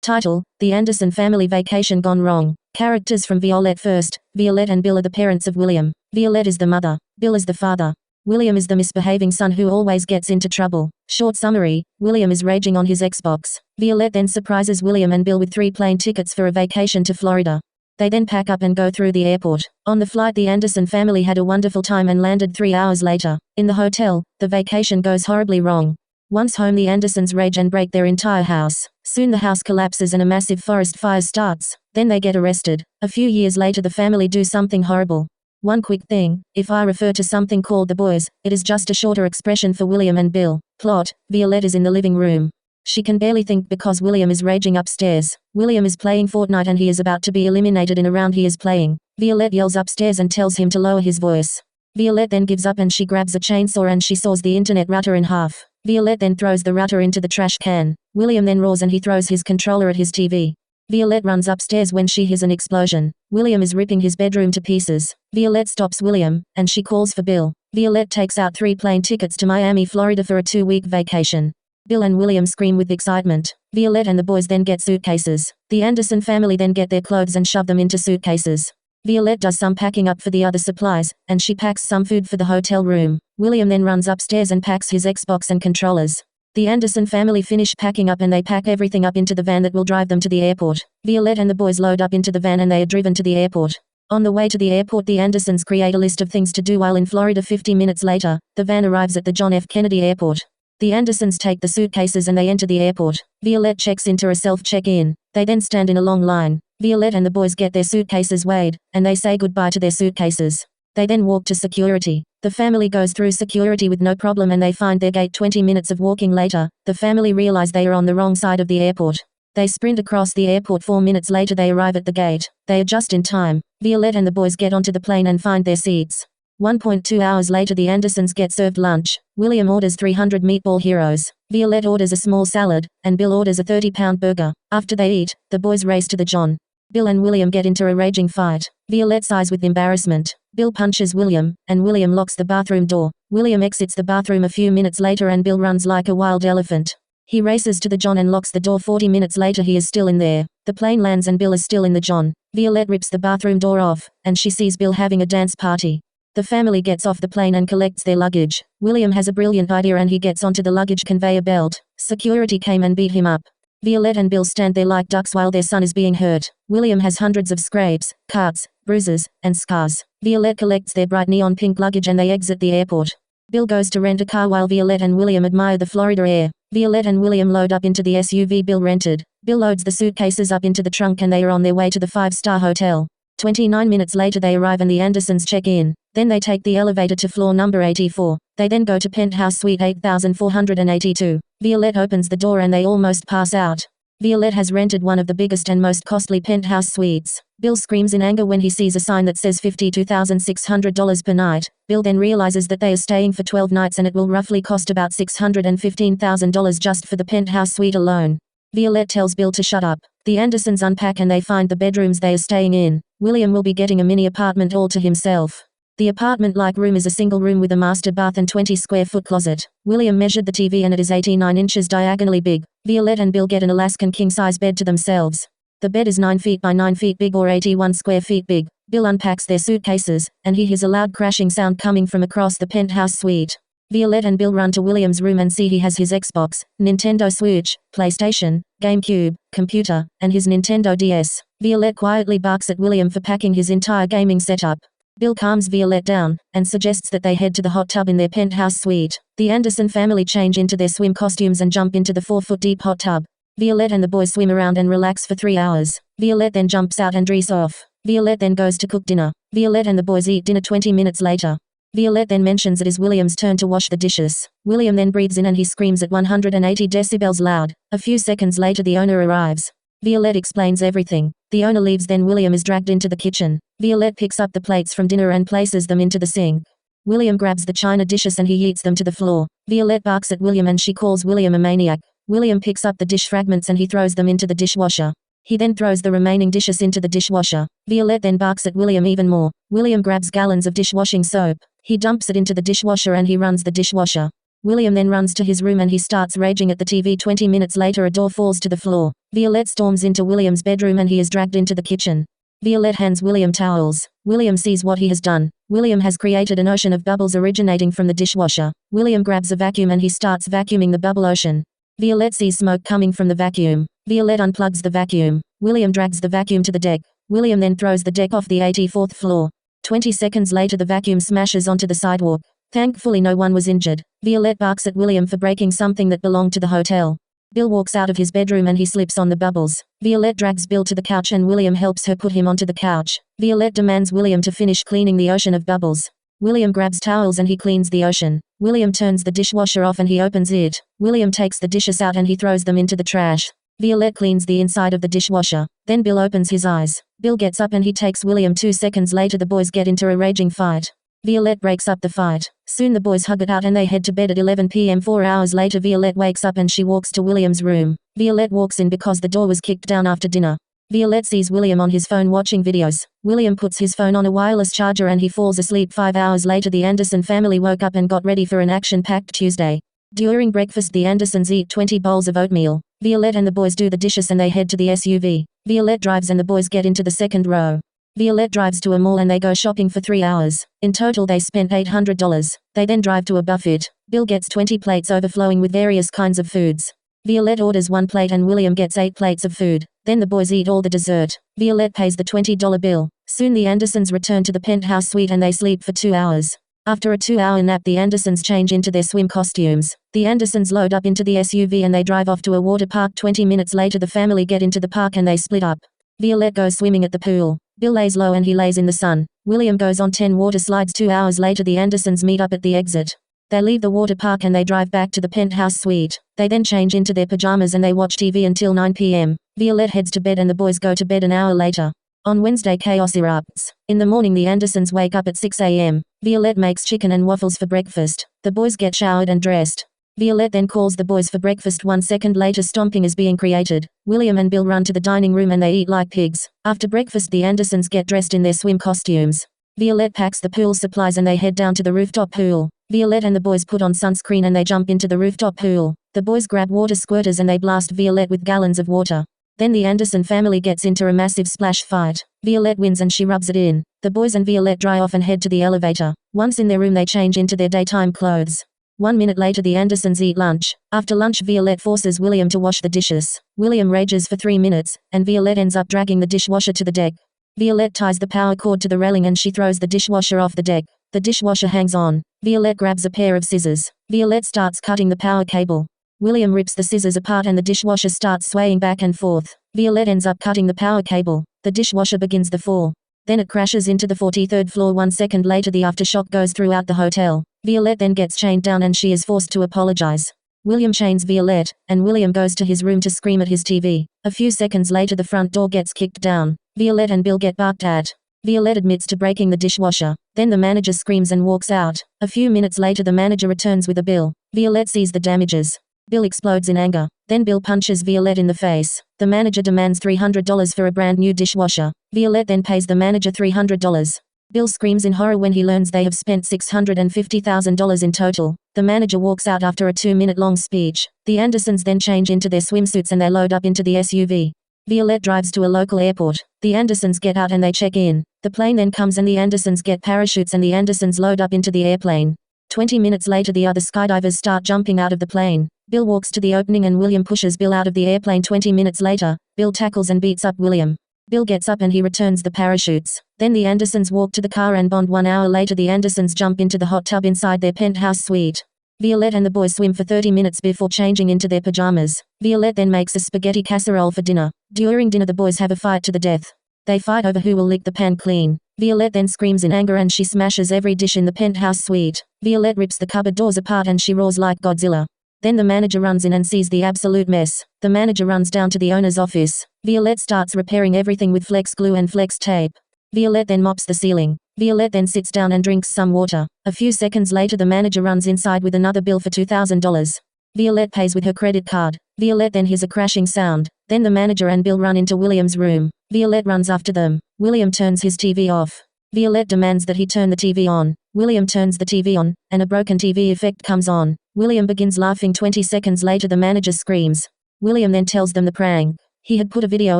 Title: The Anderson Family Vacation Gone Wrong. Characters from Violette1st. Violette and Bill are the parents of William. Violette is the mother. Bill is the father. William is the misbehaving son who always gets into trouble. Short summary: William is raging on his Xbox. Violette then surprises William and Bill with 3 plane tickets for a vacation to Florida. They then pack up and go through the airport. On the flight, the Anderson family had a wonderful time and landed 3 hours later. In the hotel, the vacation goes horribly wrong. Once home, the Andersons rage and break their entire house. Soon the house collapses and a massive forest fire starts. Then they get arrested. A few years later, the family do something horrible. One quick thing: if I refer to something called the boys, it is just a shorter expression for William and Bill. Plot: Violette is in the living room. She can barely think because William is raging upstairs. William is playing Fortnite and he is about to be eliminated in a round he is playing. Violette yells upstairs and tells him to lower his voice. Violette then gives up and she grabs a chainsaw and she saws the internet router in half. Violette then throws the router into the trash can. William then roars and he throws his controller at his TV. Violette runs upstairs when she hears an explosion. William is ripping his bedroom to pieces. Violette stops William, and she calls for Bill. Violette takes out 3 plane tickets to Miami, Florida for a 2-week vacation. Bill and William scream with excitement. Violette and the boys then get suitcases. The Anderson family then get their clothes and shove them into suitcases. Violette does some packing up for the other supplies, and she packs some food for the hotel room. William then runs upstairs and packs his Xbox and controllers. The Anderson family finish packing up and they pack everything up into the van that will drive them to the airport. Violette and the boys load up into the van and they are driven to the airport. On the way to the airport, the Andersons create a list of things to do while in Florida. 50 minutes later, the van arrives at the John F. Kennedy Airport. The Andersons take the suitcases and they enter the airport. Violette checks into a self-check-in. They then stand in a long line. Violette and the boys get their suitcases weighed, and they say goodbye to their suitcases. They then walk to security. The family goes through security with no problem and they find their gate. 20 minutes of walking later, the family realize they are on the wrong side of the airport. They sprint across the airport. 4 minutes later they arrive at the gate. They are just in time. Violette and the boys get onto the plane and find their seats. 1.2 hours later the Andersons get served lunch. William orders 300 meatball heroes. Violette orders a small salad, and Bill orders a 30-pound burger. After they eat, the boys race to the John. Bill and William get into a raging fight. Violette sighs with embarrassment. Bill punches William, and William locks the bathroom door. William exits the bathroom a few minutes later and Bill runs like a wild elephant. He races to the John and locks the door. 40 minutes later he is still in there. The plane lands and Bill is still in the John. Violette rips the bathroom door off, and she sees Bill having a dance party. The family gets off the plane and collects their luggage. William has a brilliant idea and he gets onto the luggage conveyor belt. Security came and beat him up. Violette and Bill stand there like ducks while their son is being hurt. William has hundreds of scrapes, cuts, bruises, and scars. Violette collects their bright neon pink luggage and they exit the airport. Bill goes to rent a car while Violette and William admire the Florida air. Violette and William load up into the SUV Bill rented. Bill loads the suitcases up into the trunk and they are on their way to the 5-star hotel. 29 minutes later they arrive and the Andersons check in. Then they take the elevator to floor number 84. They then go to penthouse suite 8482. Violette opens the door and they almost pass out. Violette has rented one of the biggest and most costly penthouse suites. Bill screams in anger when he sees a sign that says $52,600 per night. Bill then realizes that they are staying for 12 nights and it will roughly cost about $615,000 just for the penthouse suite alone. Violette tells Bill to shut up. The Andersons unpack and they find the bedrooms they are staying in. William will be getting a mini apartment all to himself. The apartment-like room is a single room with a master bath and 20-square-foot closet. William measured the TV and it is 89 inches diagonally big. Violette and Bill get an Alaskan king-size bed to themselves. The bed is 9 feet by 9 feet big or 81 square feet big. Bill unpacks their suitcases, and he hears a loud crashing sound coming from across the penthouse suite. Violette and Bill run to William's room and see he has his Xbox, Nintendo Switch, PlayStation, GameCube, computer, and his Nintendo DS. Violette quietly barks at William for packing his entire gaming setup. Bill calms Violette down, and suggests that they head to the hot tub in their penthouse suite. The Anderson family change into their swim costumes and jump into the 4-foot-deep hot tub. Violette and the boys swim around and relax for 3 hours. Violette then jumps out and dries off. Violette then goes to cook dinner. Violette and the boys eat dinner 20 minutes later. Violette then mentions it is William's turn to wash the dishes. William then breathes in and he screams at 180 decibels loud. A few seconds later the owner arrives. Violette explains everything. The owner leaves, then William is dragged into the kitchen. Violette picks up the plates from dinner and places them into the sink. William grabs the china dishes and he yeets them to the floor. Violette barks at William and she calls William a maniac. William picks up the dish fragments and he throws them into the dishwasher. He then throws the remaining dishes into the dishwasher. Violette then barks at William even more. William grabs gallons of dishwashing soap. He dumps it into the dishwasher and he runs the dishwasher. William then runs to his room and he starts raging at the TV. 20 minutes later a door falls to the floor. Violette storms into William's bedroom and he is dragged into the kitchen. Violette hands William towels. William sees what he has done. William has created an ocean of bubbles originating from the dishwasher. William grabs a vacuum and he starts vacuuming the bubble ocean. Violette sees smoke coming from the vacuum. Violette unplugs the vacuum. William drags the vacuum to the deck. William then throws the deck off the 84th floor. 20 seconds later the vacuum smashes onto the sidewalk. Thankfully no one was injured. Violette barks at William for breaking something that belonged to the hotel. Bill walks out of his bedroom and he slips on the bubbles. Violette drags Bill to the couch and William helps her put him onto the couch. Violette demands William to finish cleaning the ocean of bubbles. William grabs towels and he cleans the ocean. William turns the dishwasher off and he opens it. William takes the dishes out and he throws them into the trash. Violette cleans the inside of the dishwasher. Then Bill opens his eyes. Bill gets up and he takes William. 2 seconds later the boys get into a raging fight. Violette breaks up the fight. Soon the boys hug it out and they head to bed at 11 p.m. 4 hours later Violette wakes up and she walks to William's room. Violette walks in because the door was kicked down after dinner. Violette sees William on his phone watching videos. William puts his phone on a wireless charger and he falls asleep. 5 hours later the Anderson family woke up and got ready for an action-packed Tuesday. During breakfast the Andersons eat 20 bowls of oatmeal. Violette and the boys do the dishes and they head to the SUV. Violette drives and the boys get into the second row. Violette drives to a mall and they go shopping for 3 hours. In total they spent $800. They then drive to a buffet. Bill gets 20 plates overflowing with various kinds of foods. Violette orders 1 plate and William gets 8 plates of food. Then the boys eat all the dessert. Violette pays the $20 bill. Soon the Andersons return to the penthouse suite and they sleep for 2 hours. After a 2-hour nap the Andersons change into their swim costumes. The Andersons load up into the SUV and they drive off to a water park. 20 minutes later the family get into the park and they split up. Violette goes swimming at the pool. Bill lays low and he lays in the sun. William goes on 10 water slides. 2 hours later the Andersons meet up at the exit. They leave the water park and they drive back to the penthouse suite. They then change into their pajamas and they watch TV until 9 p.m. Violette heads to bed and the boys go to bed an hour later. On Wednesday chaos erupts. In the morning the Andersons wake up at 6 a.m. Violette makes chicken and waffles for breakfast. The boys get showered and dressed. Violette then calls the boys for breakfast. 1 second later stomping is being created. William and Bill run to the dining room and they eat like pigs. After breakfast the Andersons get dressed in their swim costumes. Violette packs the pool supplies and they head down to the rooftop pool. Violette and the boys put on sunscreen and they jump into the rooftop pool. The boys grab water squirters and they blast Violette with gallons of water. Then the Anderson family gets into a massive splash fight. Violette wins and she rubs it in. The boys and Violette dry off and head to the elevator. Once in their room they change into their daytime clothes. 1 minute later the Andersons eat lunch. After lunch Violette forces William to wash the dishes. William rages for 3 minutes, and Violette ends up dragging the dishwasher to the deck. Violette ties the power cord to the railing and she throws the dishwasher off the deck. The dishwasher hangs on. Violette grabs a pair of scissors. Violette starts cutting the power cable. William rips the scissors apart and the dishwasher starts swaying back and forth. Violette ends up cutting the power cable. The dishwasher begins the fall. Then it crashes into the 43rd floor. 1 second later the aftershock goes throughout the hotel. Violette then gets chained down and she is forced to apologize. William chains Violette, and William goes to his room to scream at his TV. A few seconds later the front door gets kicked down. Violette and Bill get barked at. Violette admits to breaking the dishwasher. Then the manager screams and walks out. A few minutes later the manager returns with a bill. Violette sees the damages. Bill explodes in anger. Then Bill punches Violette in the face. The manager demands $300 for a brand new dishwasher. Violette then pays the manager $300. Bill screams in horror when he learns they have spent $650,000 in total. The manager walks out after a 2-minute-long speech. The Andersons then change into their swimsuits and they load up into the SUV. Violette drives to a local airport. The Andersons get out and they check in. The plane then comes and the Andersons get parachutes and the Andersons load up into the airplane. 20 minutes later the other skydivers start jumping out of the plane. Bill walks to the opening and William pushes Bill out of the airplane. 20 minutes later, Bill tackles and beats up William. Bill gets up and he returns the parachutes. Then the Andersons walk to the car and bond. 1 hour later the Andersons jump into the hot tub inside their penthouse suite. Violette and the boys swim for 30 minutes before changing into their pajamas. Violette then makes a spaghetti casserole for dinner. During dinner the boys have a fight to the death. They fight over who will lick the pan clean. Violette then screams in anger and she smashes every dish in the penthouse suite. Violette rips the cupboard doors apart and she roars like Godzilla. Then the manager runs in and sees the absolute mess. The manager runs down to the owner's office. Violette starts repairing everything with flex glue and flex tape. Violette then mops the ceiling. Violette then sits down and drinks some water. A few seconds later the manager runs inside with another bill for $2,000. Violette pays with her credit card. Violette then hears a crashing sound. Then the manager and Bill run into William's room. Violette runs after them. William turns his TV off. Violette demands that he turn the TV on. William turns the TV on, and a broken TV effect comes on. William begins laughing. 20 seconds later the manager screams. William then tells them the prank. He had put a video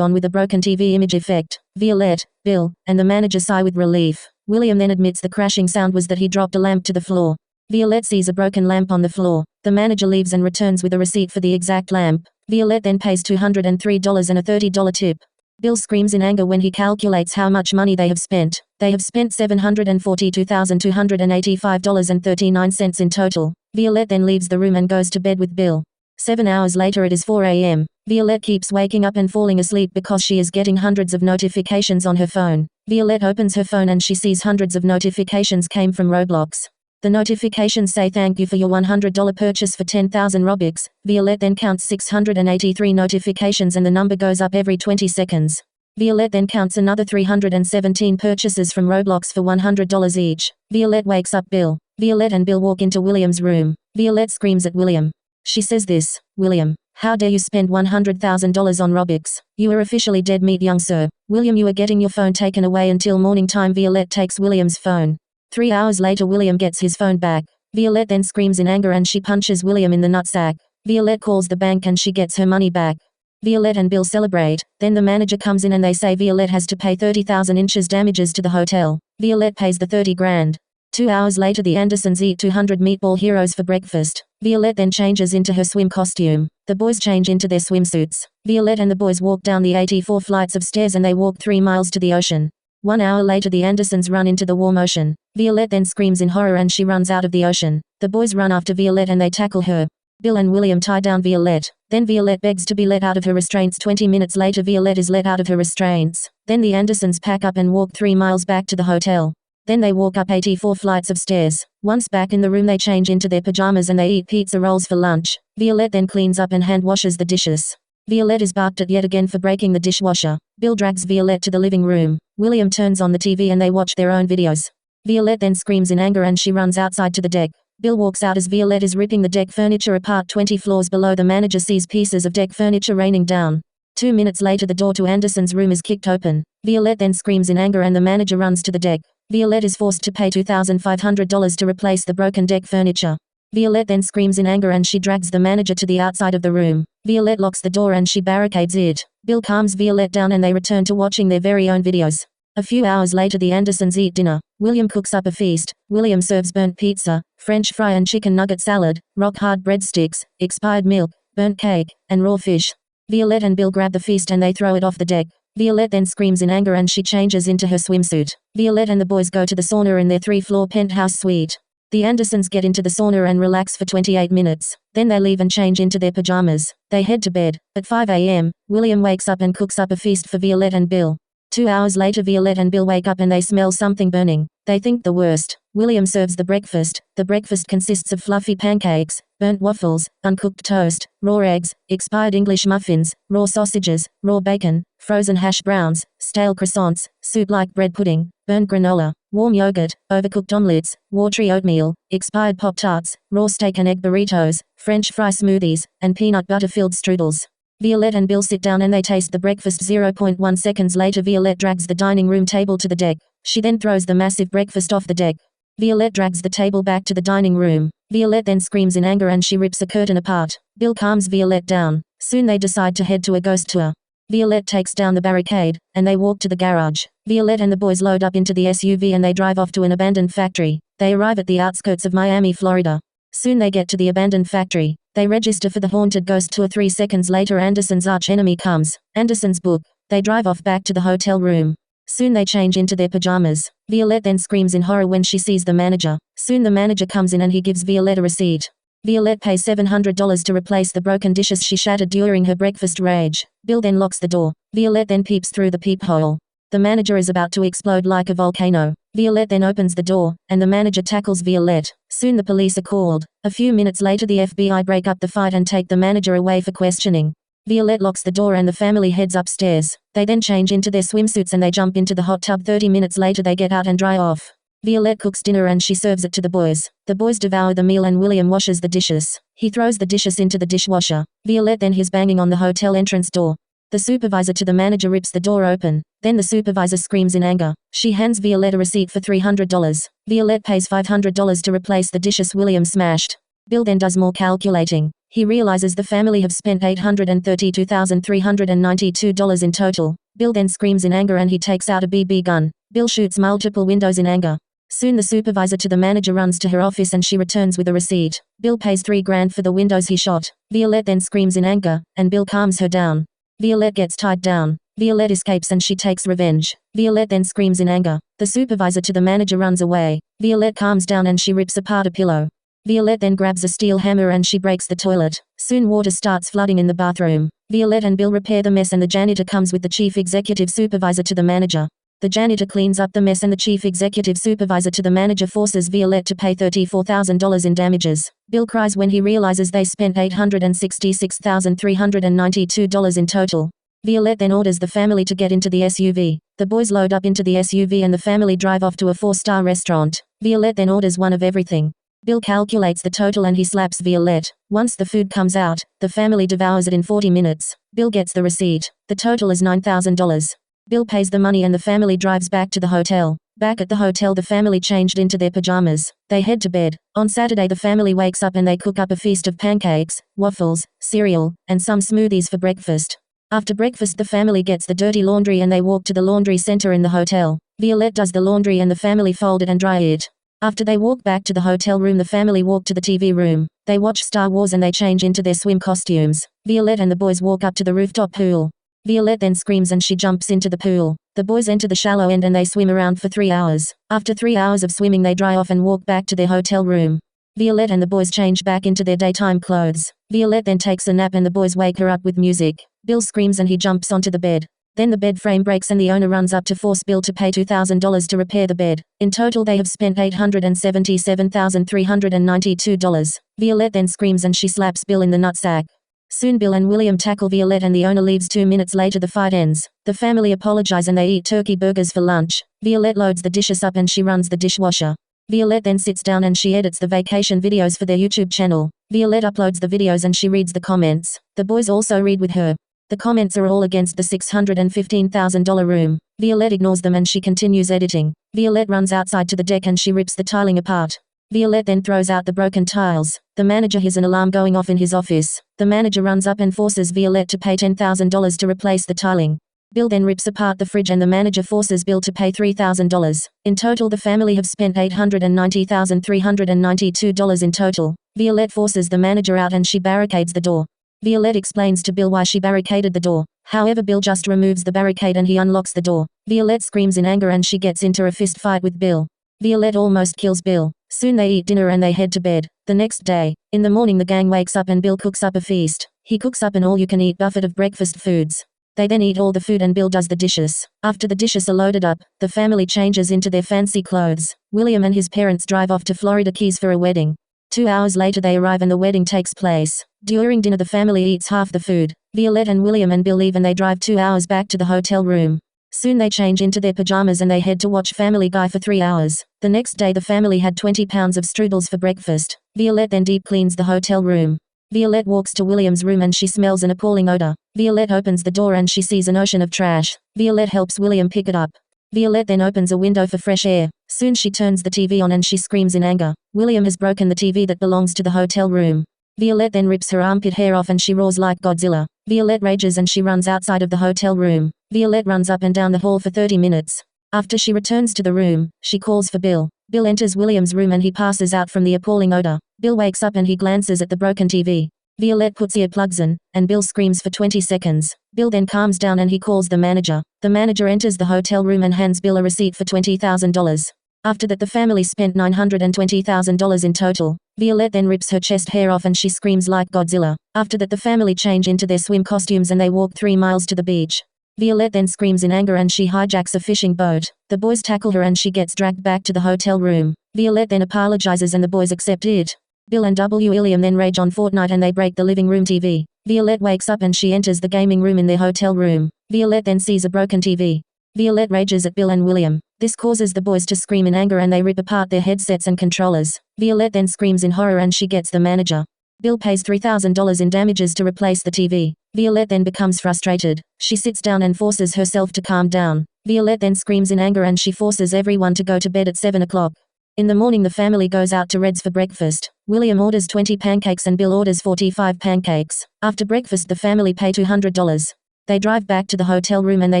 on with a broken TV image effect. Violette, Bill, and the manager sigh with relief. William then admits the crashing sound was that he dropped a lamp to the floor. Violette sees a broken lamp on the floor. The manager leaves and returns with a receipt for the exact lamp. Violette then pays $203 and a $30 tip. Bill screams in anger when he calculates how much money they have spent. They have spent $742,285.39 in total. Violette then leaves the room and goes to bed with Bill. 7 hours later it is 4 a.m. Violette keeps waking up and falling asleep because she is getting hundreds of notifications on her phone. Violette opens her phone and she sees hundreds of notifications came from Roblox. The notifications say thank you for your $100 purchase for 10,000 Robux. Violette then counts 683 notifications and the number goes up every 20 seconds. Violette then counts another 317 purchases from Roblox for $100 each. Violette wakes up Bill. Violette and Bill walk into William's room. Violette screams at William. She says this, William, how dare you spend $100,000 on Robux? You are officially dead meat, young sir. William, you are getting your phone taken away until morning time. Violette takes William's phone. 3 hours later William gets his phone back. Violette then screams in anger and she punches William in the nutsack. Violette calls the bank and she gets her money back. Violette and Bill celebrate. Then the manager comes in and they say Violette has to pay 30,000 inches damages to the hotel. Violette pays the 30 grand. 2 hours later the Andersons eat 200 meatball heroes for breakfast. Violette then changes into her swim costume. The boys change into their swimsuits. Violette and the boys walk down the 84 flights of stairs and they walk 3 miles to the ocean. 1 hour later the Andersons run into the warm ocean. Violette then screams in horror and she runs out of the ocean. The boys run after Violette and they tackle her. Bill and William tie down Violette. Then Violette begs to be let out of her restraints. 20 minutes later Violette is let out of her restraints. Then the Andersons pack up and walk 3 miles back to the hotel. Then they walk up 84 flights of stairs. Once back in the room they change into their pajamas and they eat pizza rolls for lunch. Violette then cleans up and hand washes the dishes. Violette is barked at yet again for breaking the dishwasher. Bill drags Violette to the living room. William turns on the TV and they watch their own videos. Violette then screams in anger and she runs outside to the deck. Bill walks out as Violette is ripping the deck furniture apart. 20 floors below the manager sees pieces of deck furniture raining down. 2 minutes later the door to Anderson's room is kicked open. Violette then screams in anger and the manager runs to the deck. Violette is forced to pay $2,500 to replace the broken deck furniture. Violette then screams in anger and she drags the manager to the outside of the room. Violette locks the door and she barricades it. Bill calms Violette down and they return to watching their very own videos. A few hours later the Andersons eat dinner. William cooks up a feast. William serves burnt pizza, French fry and chicken nugget salad, rock-hard breadsticks, expired milk, burnt cake, and raw fish. Violette and Bill grab the feast and they throw it off the deck. Violette then screams in anger and she changes into her swimsuit. Violette and the boys go to the sauna in their 3-floor penthouse suite. The Andersons get into the sauna and relax for 28 minutes. Then they leave and change into their pajamas. They head to bed. At 5 a.m., William wakes up and cooks up a feast for Violette and Bill. 2 hours later Violette and Bill wake up and they smell something burning. They think the worst. William serves the breakfast. The breakfast consists of fluffy pancakes, burnt waffles, uncooked toast, raw eggs, expired English muffins, raw sausages, raw bacon, frozen hash browns, stale croissants, soup-like bread pudding, burnt granola, warm yogurt, overcooked omelets, watery oatmeal, expired Pop-Tarts, raw steak and egg burritos, French fry smoothies, and peanut butter-filled strudels. Violette and Bill sit down and they taste the breakfast. 0.1 seconds later Violette drags the dining room table to the deck. She then throws the massive breakfast off the deck. Violette drags the table back to the dining room. Violette then screams in anger and she rips a curtain apart. Bill calms Violette down. Soon they decide to head to a ghost tour. Violette takes down the barricade, and they walk to the garage. Violette and the boys load up into the SUV and they drive off to an abandoned factory. They arrive at the outskirts of Miami, Florida. Soon they get to the abandoned factory. They register for the haunted ghost tour. 3 seconds later Anderson's arch-enemy comes. Anderson's book. They drive off back to the hotel room. Soon they change into their pajamas. Violette then screams in horror when she sees the manager. Soon the manager comes in and he gives Violette a receipt. Violette pays $700 to replace the broken dishes she shattered during her breakfast rage. Bill then locks the door. Violette then peeps through the peephole. The manager is about to explode like a volcano. Violette then opens the door, and the manager tackles Violette. Soon the police are called. A few minutes later the FBI break up the fight and take the manager away for questioning. Violette locks the door and the family heads upstairs. They then change into their swimsuits and they jump into the hot tub. 30 minutes later they get out and dry off. Violette cooks dinner and she serves it to the boys. The boys devour the meal and William washes the dishes. He throws the dishes into the dishwasher. Violette then hears banging on the hotel entrance door. The supervisor to the manager rips the door open. Then the supervisor screams in anger. She hands Violette a receipt for $300. Violette pays $500 to replace the dishes William smashed. Bill then does more calculating. He realizes the family have spent $832,392 in total. Bill then screams in anger and he takes out a BB gun. Bill shoots multiple windows in anger. Soon the supervisor to the manager runs to her office and she returns with a receipt. Bill pays $3,000 for the windows he shot. Violette then screams in anger, and Bill calms her down. Violette gets tied down. Violette escapes and she takes revenge. Violette then screams in anger. The supervisor to the manager runs away. Violette calms down and she rips apart a pillow. Violette then grabs a steel hammer and she breaks the toilet. Soon water starts flooding in the bathroom. Violette and Bill repair the mess and the janitor comes with the chief executive supervisor to the manager. The janitor cleans up the mess and the chief executive supervisor to the manager forces Violette to pay $34,000 in damages. Bill cries when he realizes they spent $866,392 in total. Violette then orders the family to get into the SUV. The boys load up into the SUV and the family drive off to a 4-star restaurant. Violette then orders one of everything. Bill calculates the total and he slaps Violette. Once the food comes out, the family devours it in 40 minutes. Bill gets the receipt. The total is $9,000. Bill pays the money and the family drives back to the hotel. Back at the hotel the family changed into their pajamas. They head to bed. On Saturday the family wakes up and they cook up a feast of pancakes, waffles, cereal, and some smoothies for breakfast. After breakfast the family gets the dirty laundry and they walk to the laundry center in the hotel. Violette does the laundry and the family fold it and dry it. After they walk back to the hotel room the family walk to the TV room. They watch Star Wars and they change into their swim costumes. Violette and the boys walk up to the rooftop pool. Violette then screams and she jumps into the pool. The boys enter the shallow end and they swim around for 3 hours. After 3 hours of swimming they dry off and walk back to their hotel room. Violette and the boys change back into their daytime clothes. Violette then takes a nap and the boys wake her up with music. Bill screams and he jumps onto the bed. Then the bed frame breaks and the owner runs up to force Bill to pay $2,000 to repair the bed. In total they have spent $877,392. Violette then screams and she slaps Bill in the nutsack. Soon Bill and William tackle Violette and the owner leaves. 2 minutes later the fight ends. The family apologize and they eat turkey burgers for lunch. Violette loads the dishes up and she runs the dishwasher. Violette then sits down and she edits the vacation videos for their YouTube channel. Violette uploads the videos and she reads the comments. The boys also read with her. The comments are all against the $615,000 room. Violette ignores them and she continues editing. Violette runs outside to the deck and she rips the tiling apart. Violette then throws out the broken tiles. The manager hears an alarm going off in his office. The manager runs up and forces Violette to pay $10,000 to replace the tiling. Bill then rips apart the fridge and the manager forces Bill to pay $3,000. In total the family have spent $890,392 in total. Violette forces the manager out and she barricades the door. Violette explains to Bill why she barricaded the door. However, Bill just removes the barricade and he unlocks the door. Violette screams in anger and she gets into a fist fight with Bill. Violette almost kills Bill. Soon they eat dinner and they head to bed. The next day, in the morning the gang wakes up and Bill cooks up a feast. He cooks up an all-you-can-eat buffet of breakfast foods. They then eat all the food and Bill does the dishes. After the dishes are loaded up, the family changes into their fancy clothes. William and his parents drive off to Florida Keys for a wedding. 2 hours later they arrive and the wedding takes place. During dinner the family eats half the food. Violette and William and Bill leave and they drive 2 hours back to the hotel room. Soon they change into their pajamas and they head to watch Family Guy for 3 hours. The next day the family had 20 pounds of strudels for breakfast. Violette then deep cleans the hotel room. Violette walks to William's room and she smells an appalling odor. Violette opens the door and she sees an ocean of trash. Violette helps William pick it up. Violette then opens a window for fresh air. Soon she turns the TV on and she screams in anger. William has broken the TV that belongs to the hotel room. Violette then rips her armpit hair off and she roars like Godzilla. Violette rages and she runs outside of the hotel room. Violette runs up and down the hall for 30 minutes. After she returns to the room, she calls for Bill. Bill enters William's room and he passes out from the appalling odor. Bill wakes up and he glances at the broken TV. Violette puts earplugs in, and Bill screams for 20 seconds. Bill then calms down and he calls the manager. The manager enters the hotel room and hands Bill a receipt for $20,000. After that the family spent $920,000 in total. Violette then rips her chest hair off and she screams like Godzilla. After that the family change into their swim costumes and they walk 3 miles to the beach. Violette then screams in anger and she hijacks a fishing boat. The boys tackle her and she gets dragged back to the hotel room. Violette then apologizes and the boys accept it. Bill and William then rage on Fortnite and they break the living room TV. Violette wakes up and she enters the gaming room in their hotel room. Violette then sees a broken TV. Violette rages at Bill and William. This causes the boys to scream in anger and they rip apart their headsets and controllers. Violette then screams in horror and she gets the manager. Bill pays $3,000 in damages to replace the TV. Violette then becomes frustrated. She sits down and forces herself to calm down. Violette then screams in anger and she forces everyone to go to bed at 7 o'clock. In the morning the family goes out to Red's for breakfast. William orders 20 pancakes and Bill orders 45 pancakes. After breakfast the family pay $200. They drive back to the hotel room and they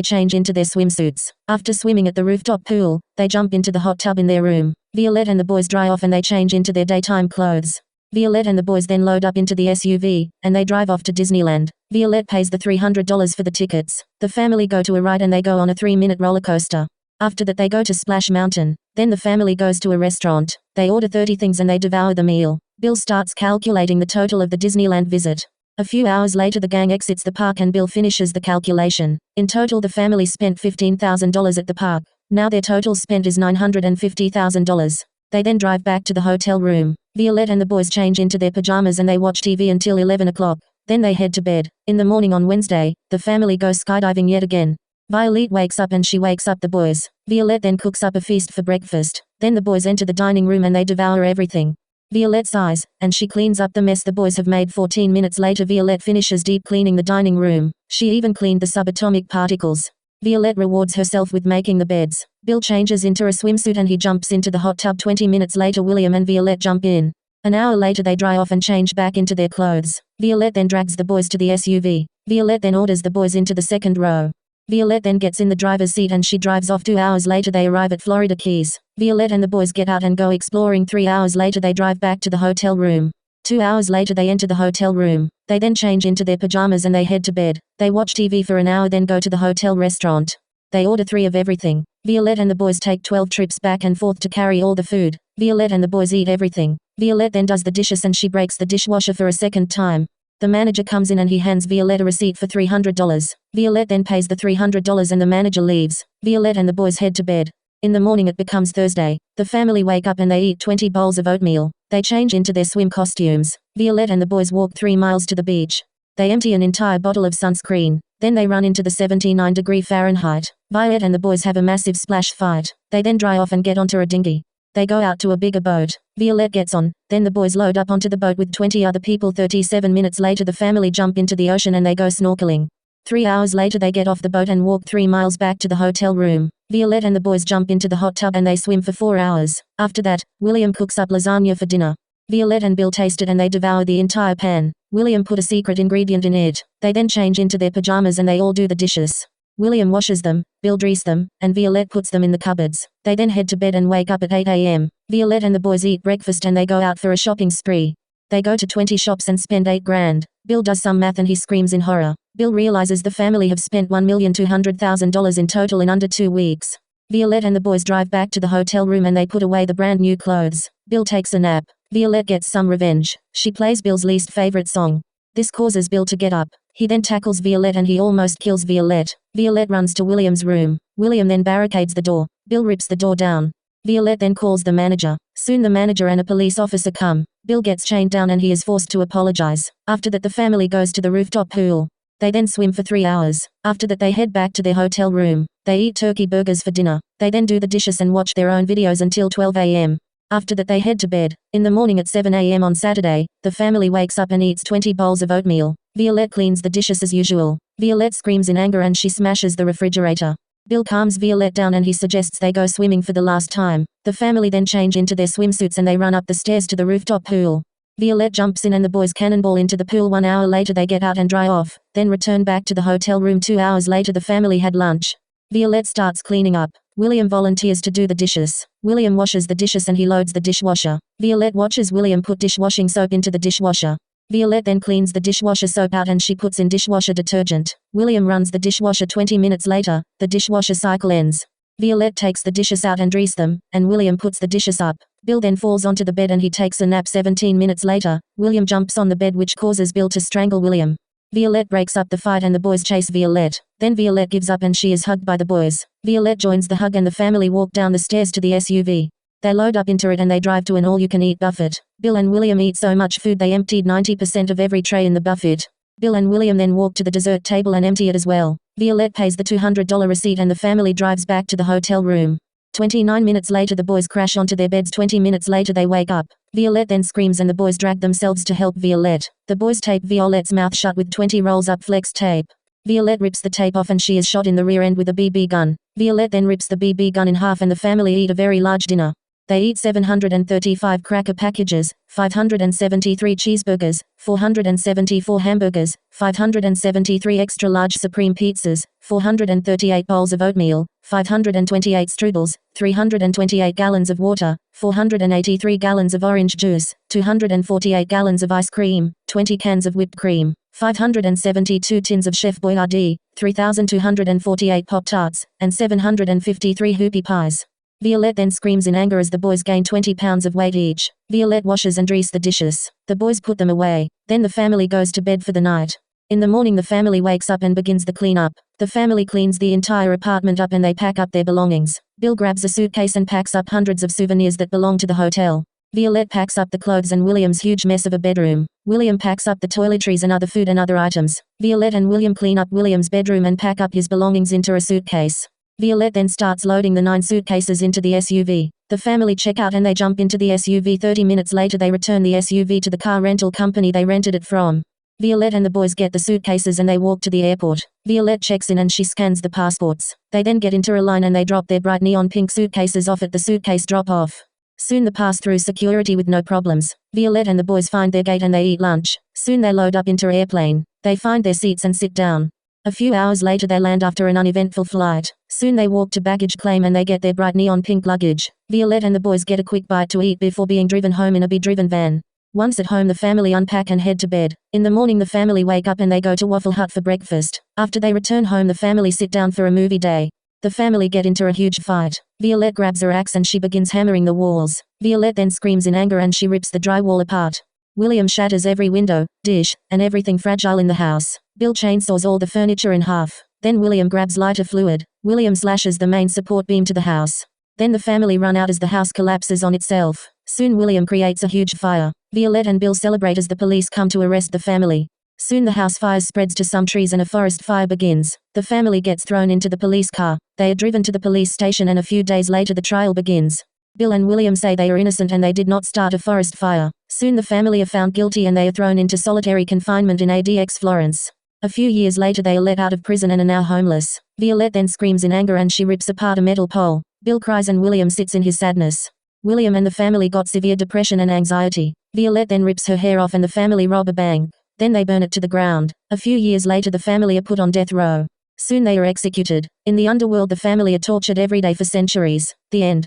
change into their swimsuits. After swimming at the rooftop pool, they jump into the hot tub in their room. Violette and the boys dry off and they change into their daytime clothes. Violette and the boys then load up into the SUV, and they drive off to Disneyland. Violette pays the $300 for the tickets. The family go to a ride and they go on a 3-minute roller coaster. After that they go to Splash Mountain. Then the family goes to a restaurant. They order 30 things and they devour the meal. Bill starts calculating the total of the Disneyland visit. A few hours later the gang exits the park and Bill finishes the calculation. In total the family spent $15,000 at the park. Now their total spent is $950,000. They then drive back to the hotel room. Violette and the boys change into their pajamas and they watch TV until 11 o'clock. Then they head to bed. In the morning on Wednesday, the family goes skydiving yet again. Violette wakes up and she wakes up the boys. Violette then cooks up a feast for breakfast. Then the boys enter the dining room and they devour everything. Violette sighs, and she cleans up the mess the boys have made. 14 minutes later Violette finishes deep cleaning the dining room. She even cleaned the subatomic particles. Violette rewards herself with making the beds. Bill changes into a swimsuit and he jumps into the hot tub. 20 minutes later William and Violette jump in. An hour later they dry off and change back into their clothes. Violette then drags the boys to the SUV. Violette then orders the boys into the second row. Violette then gets in the driver's seat and she drives off. 2 hours later they arrive at Florida Keys. Violette and the boys get out and go exploring. 3 hours later they drive back to the hotel room. 2 hours later they enter the hotel room. They then change into their pajamas and they head to bed. They watch TV for an hour then go to the hotel restaurant. They order 3 of everything. Violette and the boys take 12 trips back and forth to carry all the food. Violette and the boys eat everything. Violette then does the dishes and she breaks the dishwasher for a second time. The manager comes in and he hands Violette a receipt for $300. Violette then pays the $300 and the manager leaves. Violette and the boys head to bed. In the morning it becomes Thursday. The family wake up and they eat 20 bowls of oatmeal. They change into their swim costumes. Violette and the boys walk 3 miles to the beach. They empty an entire bottle of sunscreen. Then they run into the 79-degree Fahrenheit. Violette and the boys have a massive splash fight. They then dry off and get onto a dinghy. They go out to a bigger boat. Violette gets on. Then the boys load up onto the boat with 20 other people. 37 minutes later the family jump into the ocean and they go snorkeling. 3 hours later they get off the boat and walk 3 miles back to the hotel room. Violette and the boys jump into the hot tub and they swim for 4 hours. After that, William cooks up lasagna for dinner. Violette and Bill taste it and they devour the entire pan. William put a secret ingredient in it. They then change into their pajamas and they all do the dishes. William washes them, Bill dries them, and Violette puts them in the cupboards. They then head to bed and wake up at 8 a.m. Violette and the boys eat breakfast and they go out for a shopping spree. They go to 20 shops and spend $8 grand. Bill does some math and he screams in horror. Bill realizes the family have spent $1,200,000 in total in under 2 weeks. Violette and the boys drive back to the hotel room and they put away the brand new clothes. Bill takes a nap. Violette gets some revenge. She plays Bill's least favorite song. This causes Bill to get up. He then tackles Violette and he almost kills Violette. Violette runs to William's room. William then barricades the door. Bill rips the door down. Violette then calls the manager. Soon the manager and a police officer come. Bill gets chained down and he is forced to apologize. After that the family goes to the rooftop pool. They then swim for 3 hours. After that they head back to their hotel room. They eat turkey burgers for dinner. They then do the dishes and watch their own videos until 12 a.m. After that they head to bed. In the morning at 7 a.m. on Saturday, the family wakes up and eats 20 bowls of oatmeal. Violette cleans the dishes as usual. Violette screams in anger and she smashes the refrigerator. Bill calms Violette down and he suggests they go swimming for the last time. The family then change into their swimsuits and they run up the stairs to the rooftop pool. Violette jumps in and the boys cannonball into the pool. 1 hour later they get out and dry off, then return back to the hotel room. 2 hours later the family had lunch. Violette starts cleaning up. William volunteers to do the dishes. William washes the dishes and he loads the dishwasher. Violette watches William put dishwashing soap into the dishwasher. Violette then cleans the dishwasher soap out and she puts in dishwasher detergent. William runs the dishwasher. 20 minutes later, the dishwasher cycle ends. Violette takes the dishes out and dries them, and William puts the dishes up. Bill then falls onto the bed and he takes a nap. 17 minutes later, William jumps on the bed which causes Bill to strangle William. Violette breaks up the fight and the boys chase Violette. Then Violette gives up and she is hugged by the boys. Violette joins the hug and the family walk down the stairs to the SUV. They load up into it and they drive to an all-you-can-eat buffet. Bill and William eat so much food they emptied 90% of every tray in the buffet. Bill and William then walk to the dessert table and empty it as well. Violette pays the $200 receipt and the family drives back to the hotel room. 29 minutes later the boys crash onto their beds. 20 minutes later they wake up. Violette then screams and the boys drag themselves to help Violette. The boys tape Violette's mouth shut with 20 rolls up flex tape. Violette rips the tape off and she is shot in the rear end with a BB gun. Violette then rips the BB gun in half and the family eat a very large dinner. They eat 735 cracker packages, 573 cheeseburgers, 474 hamburgers, 573 extra-large supreme pizzas, 438 bowls of oatmeal, 528 strudels, 328 gallons of water, 483 gallons of orange juice, 248 gallons of ice cream, 20 cans of whipped cream, 572 tins of Chef Boyardee, 3,248 Pop-Tarts, and 753 hoopie pies. Violette then screams in anger as the boys gain 20 pounds of weight each. Violette washes and dresses the dishes. The boys put them away. Then the family goes to bed for the night. In the morning the family wakes up and begins the cleanup. The family cleans the entire apartment up and they pack up their belongings. Bill grabs a suitcase and packs up hundreds of souvenirs that belong to the hotel. Violette packs up the clothes and William's huge mess of a bedroom. William packs up the toiletries and other food and other items. Violette and William clean up William's bedroom and pack up his belongings into a suitcase. Violette then starts loading the 9 suitcases into the SUV. The family check out and they jump into the SUV. 30 minutes later they return the SUV to the car rental company they rented it from. Violette and the boys get the suitcases and they walk to the airport. Violette checks in and she scans the passports. They then get into a line and they drop their bright neon pink suitcases off at the suitcase drop-off. Soon they pass through security with no problems. Violette and the boys find their gate and they eat lunch. Soon they load up into an airplane. They find their seats and sit down. A few hours later they land after an uneventful flight. Soon they walk to baggage claim and they get their bright neon pink luggage. Violette and the boys get a quick bite to eat before being driven home in a be-driven van. Once at home the family unpack and head to bed. In the morning the family wake up and they go to Waffle Hut for breakfast. After they return home the family sit down for a movie day. The family get into a huge fight. Violette grabs her axe and she begins hammering the walls. Violette then screams in anger and she rips the drywall apart. William shatters every window, dish, and everything fragile in the house. Bill chainsaws all the furniture in half. Then William grabs lighter fluid. William slashes the main support beam to the house. Then the family run out as the house collapses on itself. Soon William creates a huge fire. Violette and Bill celebrate as the police come to arrest the family. Soon the house fire spreads to some trees and a forest fire begins. The family gets thrown into the police car. They are driven to the police station and a few days later the trial begins. Bill and William say they are innocent and they did not start a forest fire. Soon the family are found guilty and they are thrown into solitary confinement in ADX Florence. A few years later they are let out of prison and are now homeless. Violette then screams in anger and she rips apart a metal pole. Bill cries and William sits in his sadness. William and the family got severe depression and anxiety. Violette then rips her hair off and the family rob a bank. Then they burn it to the ground. A few years later the family are put on death row. Soon they are executed. In the underworld the family are tortured every day for centuries. The end.